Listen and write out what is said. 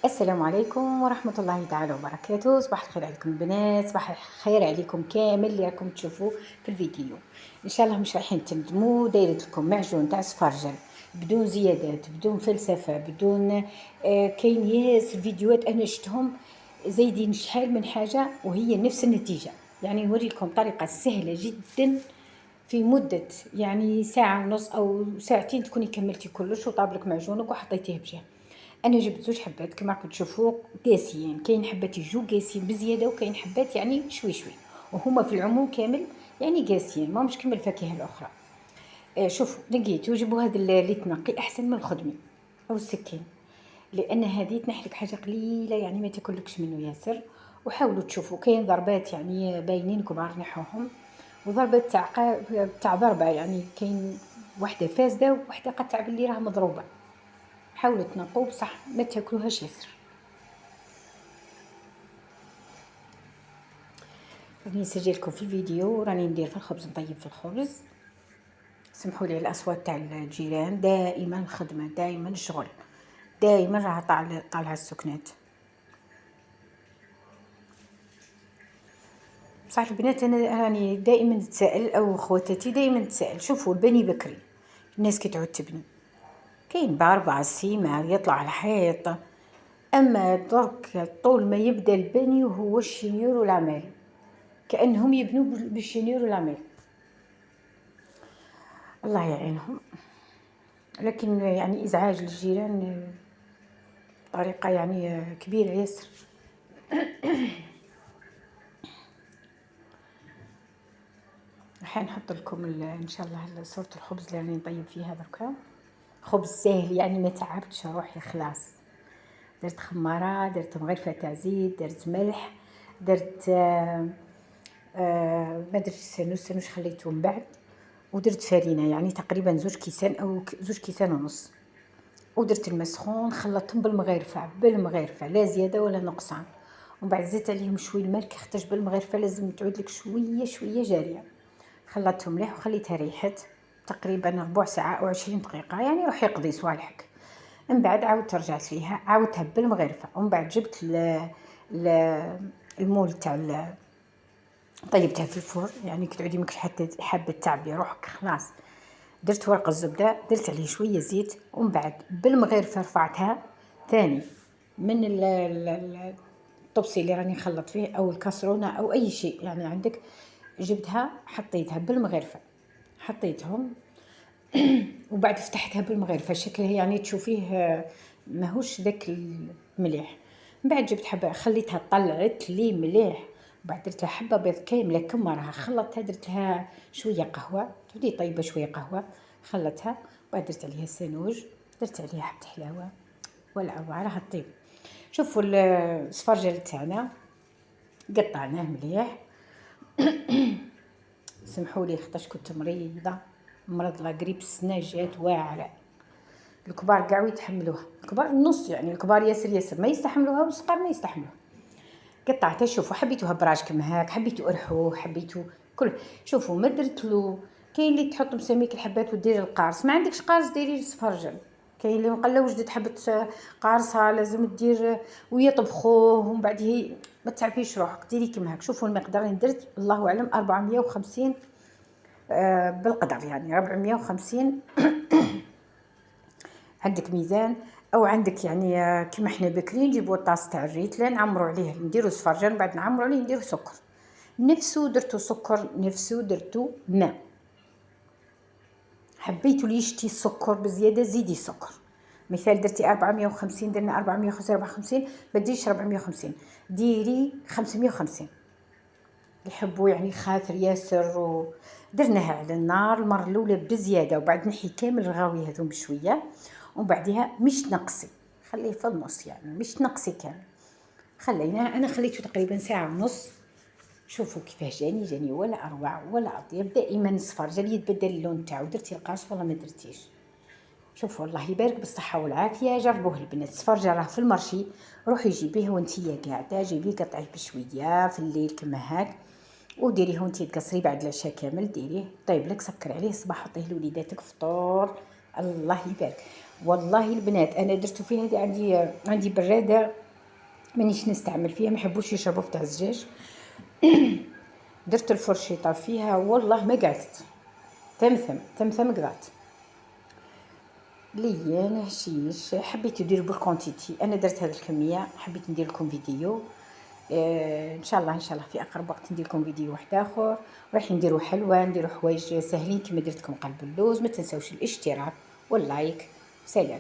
السلام عليكم ورحمة الله تعالى وبركاته. صباح الخير عليكم البنات، صباح الخير عليكم كامل اللي راكم تشوفوا في الفيديو. ان شاء الله مش رايحين تندموا. دايرت لكم معجون تاع سفرجل بدون زيادات، بدون فلسفة، بدون كاين ياسر فيديوهات انا شفتهم زايدين شحال من حاجة وهي نفس النتيجة. يعني نوريكم طريقة سهلة جدا في مدة يعني ساعة ونص أو ساعتين تكوني كملتي كلش وطابلك معجونك وحطيتيه بجهة. أنا جبت زوج حبات كما راكم تشوفوا قاسيين، كاين حبات يجو قاسيين بزيادة وكاين حبات يعني شوي شوي، وهما في العموم كامل يعني قاسيين ماهمش كيما الفاكهة الأخرى. شوفوا لقيتو جيبوا هذا اللي تنقي أحسن من الخدمي أو السكين، لأن هذه تنحلك حاجة قليلة يعني ما تاكلكش منه ياسر. وحاولوا تشوفوا كاين ضربات يعني باينين كبار نحوهم، وضربات تاع ضربة يعني كاين وحدة فاسدة ووحدة قد تعب اللي راها مضروبة. حاولوا تنقوا بصح ما تاكلوهاش ياسر. راني نسجلكم في الفيديو، راني ندير في الخبز، نطيب في الخبز. سمحوا لي الاصوات تاع الجيران، دائما الخدمه، دائما الشغل، دائما راه طالعه السكنات. بصح البنات انا راني دائما نتسائل او خواتاتي دائما نتسائل، شوفوا البني بكري الناس كي تعود تبني كاين ب4 سيمة يطلع على الحيط، اما درك طول ما يبدا البني وهو الشنيور والعمال كانهم يبنوا بالشنيور والعمال. الله يعينهم. لكن يعني ازعاج للجيران طريقه يعني كبيره ياسر. راح نحط لكم ان شاء الله صورة الخبز اللي راني نطيب فيها دركا. خبز ساهل يعني ما تعبتش روحي خلاص. درت خماره، درت مغرفه تاع زيت، درت ملح، درت ما درتش السانوس خليته من بعد، ودرت فرينه يعني تقريبا 2 كيسان او 2 كيسان ونص، ودرت الماء سخون خلطتهم بالمغرفه لا زياده ولا نقصان، ومن بعد زدت عليهم شويه الماء كيختاج بالمغرفه لازم تعود لك شويه شويه جاريه. خلطتهم مليح وخليتها ريحت تقريبا ربع ساعه او 20 دقيقه يعني راح يقضي صوالحك. من بعد عاودت رجعت ليها عاودتها بالمغرفه، ومن بعد جبت المول تاع طيبتها في الفرن يعني كي تعودي ماكش حابه تعبي روحك خلاص. درت ورق الزبده، درت عليه شويه زيت، ومن بعد بالمغرفه رفعتها ثاني من الطبسي اللي راني نخلط فيه او الكاسرونه او اي شيء يعني عندك، جبتها حطيتها بالمغرفه، حطيتهم وبعد فتحتها بالمغرفه شكلها يعني تشوفيه ماهوش ذاك المليح. من بعد جبت حبه خليتها طلعت لي مليح، وبعد درت لها حبه بيض كامله كما راها خلطتها، درت لها شويه قهوه تولي طيبه شويه قهوه خلطتها، وبعد درت عليها السانوج، درت عليها حبه حلاوه والعواره راها طيب. شوفوا السفرجل تاعنا قطعناه مليح. سمحوا لي خاطرش كنت مريضه، مرض لا غريب السنه جات واعره، الكبار كاع يتحملوها، الكبار النص يعني الكبار ياسر ما يستحملوها والصغار ما يستحملوها. قطعتها شوفوا حبيتوها براش كما هاك، حبيتو ارحوه، حبيتو كل. شوفوا ما درتلو، كاين اللي تحط مساميك الحبات وديري القارص، ما عندكش قارص ديري السفرجل، كاين اللي مقله وجدت حبه قارصها لازم دير ويطبخوه ومن بعد هي ما تعبيش روحك ديري كما هاك. شوفوا المقدار اللي درت الله اعلم 450 بالقدر يعني 450. عندك ميزان او عندك يعني كيما حنا بكري نجيبو الطاس تاع الريتله نعمرو عليه نديرو سفرجل، بعد نعمرو عليه نديرو سكر، نفسو درتو سكر نفسو درتو ماء، حبيتو لي شتي السكر بزياده زيدي سكر. مثال درتي 450 درنا 454 ما ديريش 450 ديري 550 يحبوا يعني خاطر ياسر. درناها على النار المره الاولى بزياده، وبعد نحي كامل الغاوي هذوم بشويه، ومن بعدها مش تنقصي خليه في النص يعني مش تنقصي كامل. خليناه انا خليته تقريبا ساعه ونص. شوفوا كيفاه جاني ولا اروع ولا اطيب. دائما السفرجل يتبدل اللون تاعو، درتي القارص ولا ما درتيش. شوفوا الله يبارك بالصحه والعافيه، جربوه البنات. السفرجل راه في المرشي، روحي جيبيه وانتي قاعده، جيبيه قطعيه بشويه في الليل كما هاك وديريه وانتي تقصري بعد العشاء كامل، ديريه طيب لك سكر عليه الصباح حطيه لوليداتك فطور الله يبارك. والله البنات انا درتو فيه هذه، عندي براده مانيش نستعمل فيها، ما يحبوش يشربوا فتاع الزجاج. درت الفرشيطه فيها والله ما قعدت، تمثم قعدت ليا هشيش. حبيت ندير بالكونتيتي، انا درت هذه الكميه، حبيت ندير لكم فيديو. ان شاء الله في اقرب وقت ندير لكم فيديو واحد اخر. رايحين نديروا حلوه، نديروا حوايج ساهلين كما درت لكم قلب اللوز. ما تنساوش الاشتراك واللايك. سلام.